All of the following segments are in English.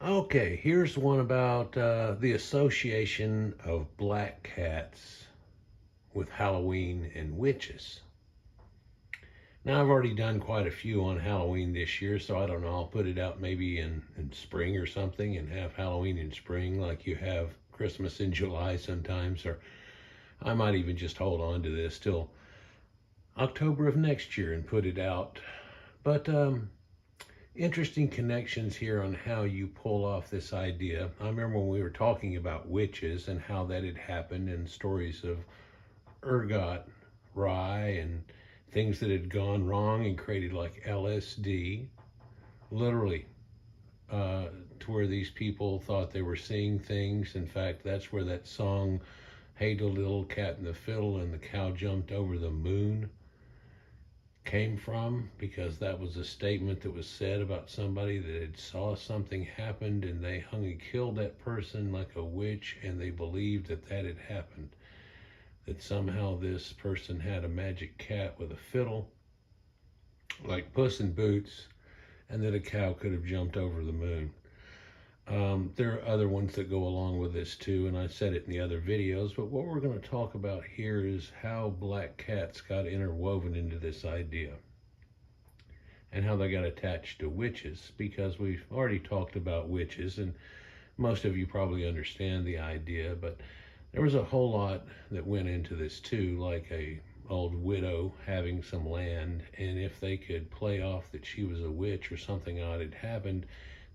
Okay, here's one about the association of black cats with Halloween and witches. Now, I've already done quite a few on Halloween this year, so I don't know. I'll put it out maybe in spring or something and have Halloween in spring, like you have Christmas in July sometimes. Or I might even just hold on to this till October of next year and put it out. But interesting connections here on how you pull off this idea. I remember when we were talking about witches and how that had happened, and stories of ergot rye and things that had gone wrong and created like LSD, literally, to where these people thought they were seeing things. In fact, that's where that song, Hey the Little Cat and the Fiddle and the Cow Jumped Over the Moon, came from, because that was a statement that was said about somebody that had saw something happened and they hung and killed that person like a witch, and they believed that that had happened, that somehow this person had a magic cat with a fiddle like Puss in Boots, and that a cow could have jumped over the moon. There are other ones that go along with this too, and I said it in the other videos, but what we're going to talk about here is how black cats got interwoven into this idea and how they got attached to witches, because we've already talked about witches and most of you probably understand the idea, but there was a whole lot that went into this too, like a old widow having some land, and if they could play off that she was a witch or something odd had happened,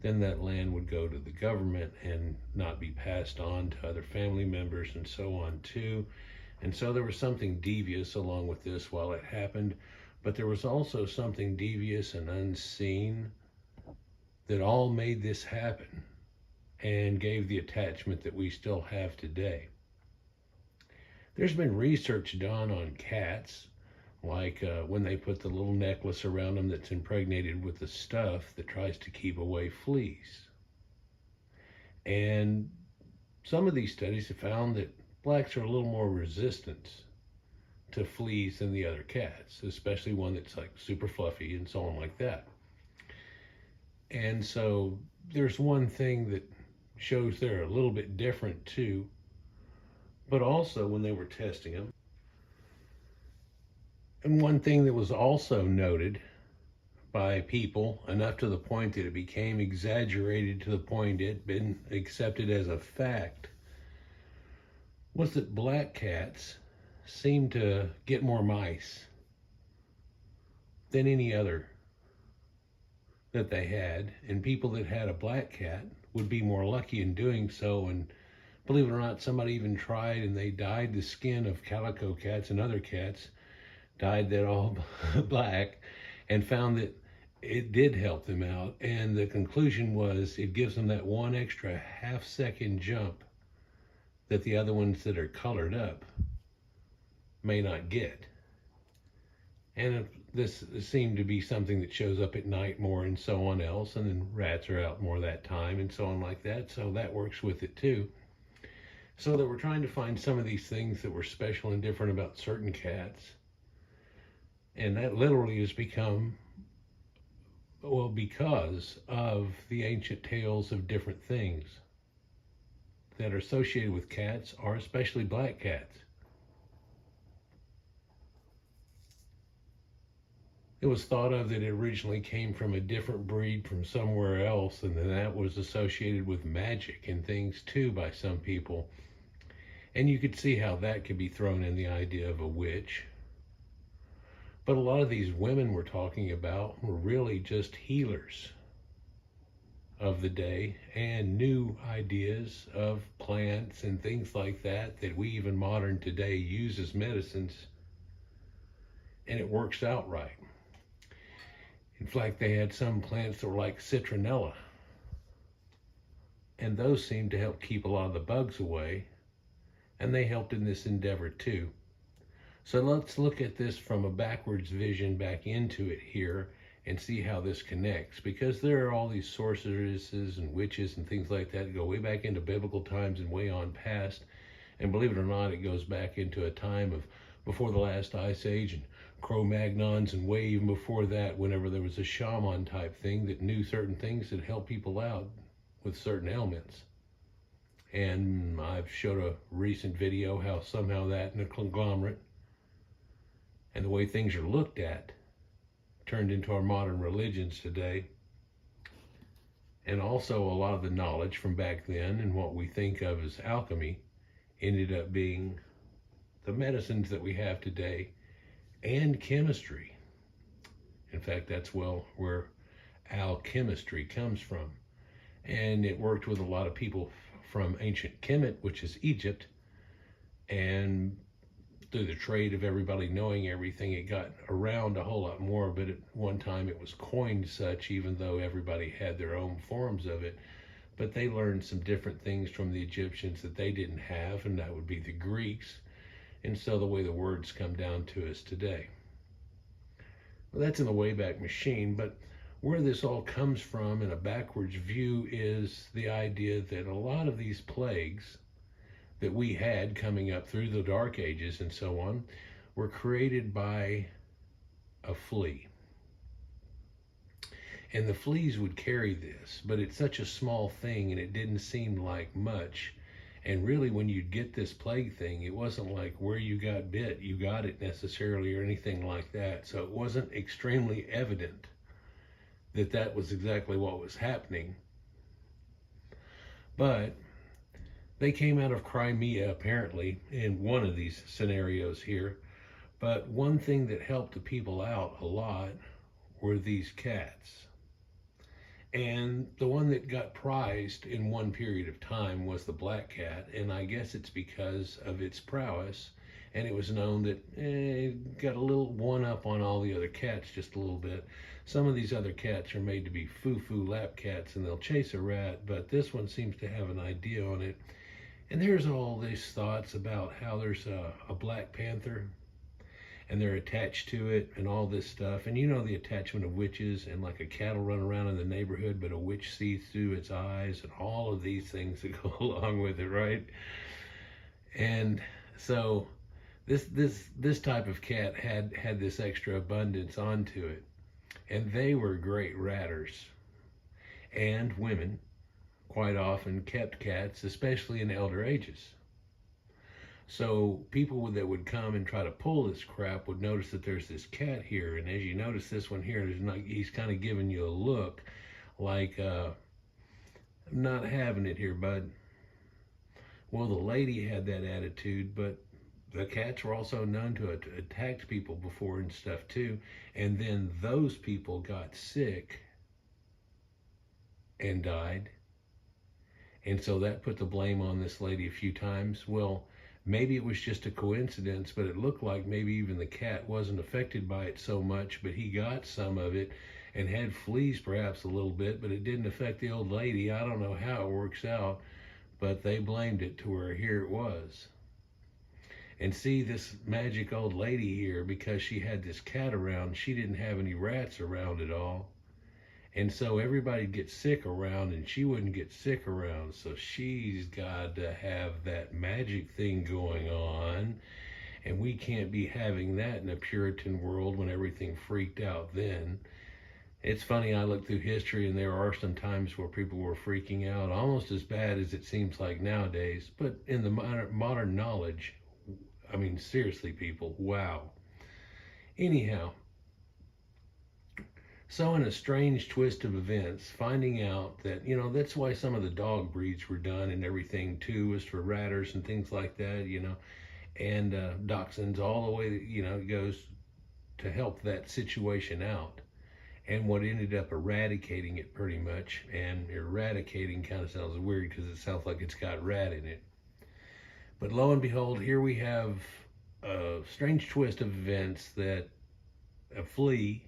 then that land would go to the government and not be passed on to other family members and so on too. And so there was something devious along with this while it happened, but there was also something devious and unseen that all made this happen and gave the attachment that we still have today. There's been research done on cats, like when they put the little necklace around them that's impregnated with the stuff that tries to keep away fleas. And some of these studies have found that blacks are a little more resistant to fleas than the other cats, especially one that's like super fluffy and so on like that. And so there's one thing that shows they're a little bit different too, but also when they were testing them. And one thing that was also noted by people, enough to the point that it became exaggerated to the point it had been accepted as a fact, was that black cats seemed to get more mice than any other that they had, and people that had a black cat would be more lucky in doing so. And believe it or not, somebody even tried and they dyed the skin of calico cats and other cats, dyed that all black, and found that it did help them out. And the conclusion was it gives them that one extra half-second jump that the other ones that are colored up may not get. And this seemed to be something that shows up at night more and so on else, and then rats are out more that time and so on like that, so that works with it too. So that we're trying to find some of these things that were special and different about certain cats. And that literally has become, well, because of the ancient tales of different things that are associated with cats, or especially black cats. It was thought of that it originally came from a different breed from somewhere else, and then that was associated with magic and things too by some people. And you could see how that could be thrown in the idea of a witch. But a lot of these women we're talking about were really just healers of the day and new ideas of plants and things like that that we even modern today use as medicines, and it works out right. In fact, they had some plants that were like citronella, and those seemed to help keep a lot of the bugs away, and they helped in this endeavor too. So let's look at this from a backwards vision back into it here and see how this connects, because there are all these sorceresses and witches and things like that go way back into biblical times and way on past. And believe it or not, it goes back into a time of before the last ice age and Cro-Magnons, and way even before that, whenever there was a shaman type thing that knew certain things that helped people out with certain ailments. And I've showed a recent video how somehow that in a conglomerate and the way things are looked at turned into our modern religions today. And also a lot of the knowledge from back then and what we think of as alchemy ended up being the medicines that we have today and chemistry. In fact, that's where alchemistry comes from. And it worked with a lot of people from ancient Kemet, which is Egypt, and through the trade of everybody knowing everything, it got around a whole lot more, but at one time it was coined such, even though everybody had their own forms of it. But they learned some different things from the Egyptians that they didn't have, and that would be the Greeks. And so the way the words come down to us today. Well, that's in the Wayback Machine, but where this all comes from in a backwards view is the idea that a lot of these plagues that we had coming up through the Dark Ages and so on were created by a flea. And the fleas would carry this, but it's such a small thing and it didn't seem like much. And really, when you'd get this plague thing, it wasn't like where you got bit, you got it necessarily or anything like that. So it wasn't extremely evident that that was exactly what was happening. But they came out of Crimea, apparently, in one of these scenarios here. But one thing that helped the people out a lot were these cats. And the one that got prized in one period of time was the black cat. And I guess it's because of its prowess. And it was known that it got a little one up on all the other cats just a little bit. Some of these other cats are made to be foo-foo lap cats and they'll chase a rat. But this one seems to have an idea on it. And there's all these thoughts about how there's a Black Panther and they're attached to it and all this stuff. And you know the attachment of witches and like a cat will run around in the neighborhood, but a witch sees through its eyes and all of these things that go along with it, right? And so this type of cat had this extra abundance onto it. And they were great ratters. And women quite often kept cats, especially in elder ages. So people that would come and try to pull this crap would notice that there's this cat here, and as you notice this one here, he's kind of giving you a look like, I'm not having it here, bud. Well, the lady had that attitude, but the cats were also known to attack people before and stuff too, and then those people got sick and died. And so that put the blame on this lady a few times. Well, maybe it was just a coincidence, but it looked like maybe even the cat wasn't affected by it so much, but he got some of it and had fleas perhaps a little bit, but it didn't affect the old lady. I don't know how it works out, but they blamed it to where here it was. And see, this magic old lady here, because she had this cat around, she didn't have any rats around at all. And so everybody gets sick around and she wouldn't get sick around. So she's got to have that magic thing going on. And we can't be having that in a Puritan world when everything freaked out then. It's funny, I look through history and there are some times where people were freaking out almost as bad as it seems like nowadays. But in the modern knowledge, I mean, seriously, people, wow. Anyhow. So in a strange twist of events, finding out that, that's why some of the dog breeds were done and everything too, was for ratters and things like that, and dachshunds, all the way, it goes to help that situation out. And what ended up eradicating it pretty much, and eradicating kind of sounds weird because it sounds like it's got rat in it. But lo and behold, here we have a strange twist of events that a flea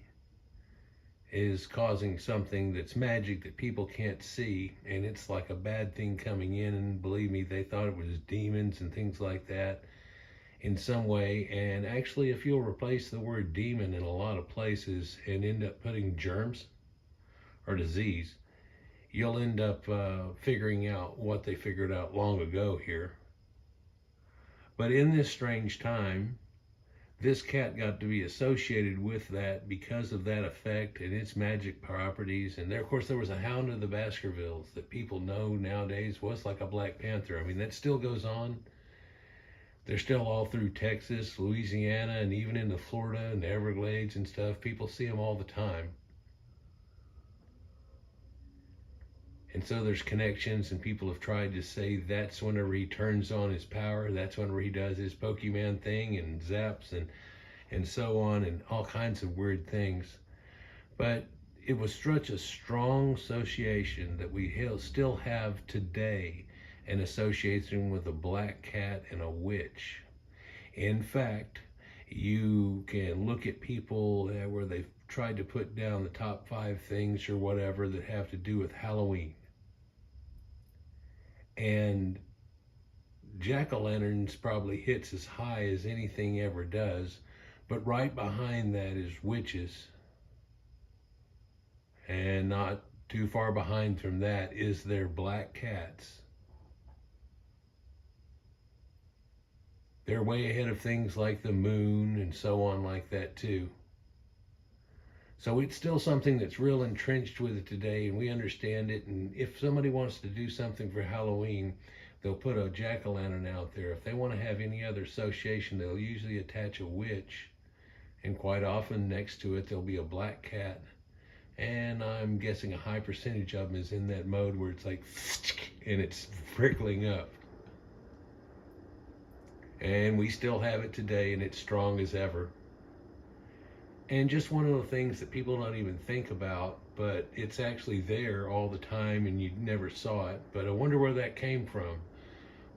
is causing something that's magic that people can't see, and it's like a bad thing coming in, and believe me, they thought it was demons and things like that in some way. And actually, if you'll replace the word demon in a lot of places and end up putting germs or disease, you'll end up figuring out what they figured out long ago here. But in this strange time, this cat got to be associated with that because of that effect and its magic properties. And there, of course, there was a Hound of the Baskervilles that people know nowadays was like a Black Panther. I mean, that still goes on. They're still all through Texas, Louisiana, and even into Florida and the Everglades and stuff. People see them all the time. And so there's connections, and people have tried to say that's whenever he turns on his power, that's whenever he does his Pokemon thing and zaps and so on, and all kinds of weird things. But it was such a strong association that we still have today, an association with a black cat and a witch. In fact, you can look at people where they've tried to put down the top 5 things or whatever that have to do with Halloween. And jack-o'-lanterns probably hits as high as anything ever does, but right behind that is witches. And not too far behind from that is their black cats. They're way ahead of things like the moon and so on like that too. So it's still something that's real entrenched with it today, and we understand it. And if somebody wants to do something for Halloween, they'll put a jack-o'-lantern out there. If they want to have any other association, they'll usually attach a witch, and quite often next to it there'll be a black cat. And I'm guessing a high percentage of them is in that mode where it's like and it's prickling up. And we still have it today, and it's strong as ever. And just one of the things that people don't even think about, but it's actually there all the time and you never saw it. But I wonder where that came from.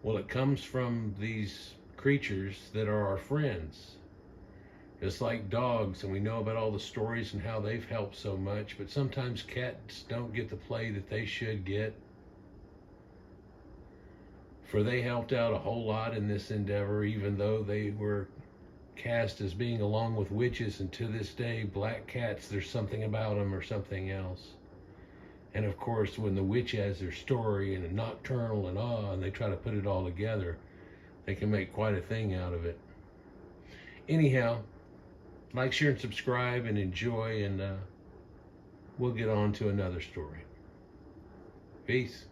Well, it comes from these creatures that are our friends. Just like dogs, and we know about all the stories and how they've helped so much, but sometimes cats don't get the play that they should get. For they helped out a whole lot in this endeavor, even though they were cast as being along with witches, and to this day black cats, there's something about them or something else. And of course, when the witch has their story and a nocturnal and and they try to put it all together, they can make quite a thing out of it. Anyhow, like, share, and subscribe, and enjoy, and we'll get on to another story. Peace.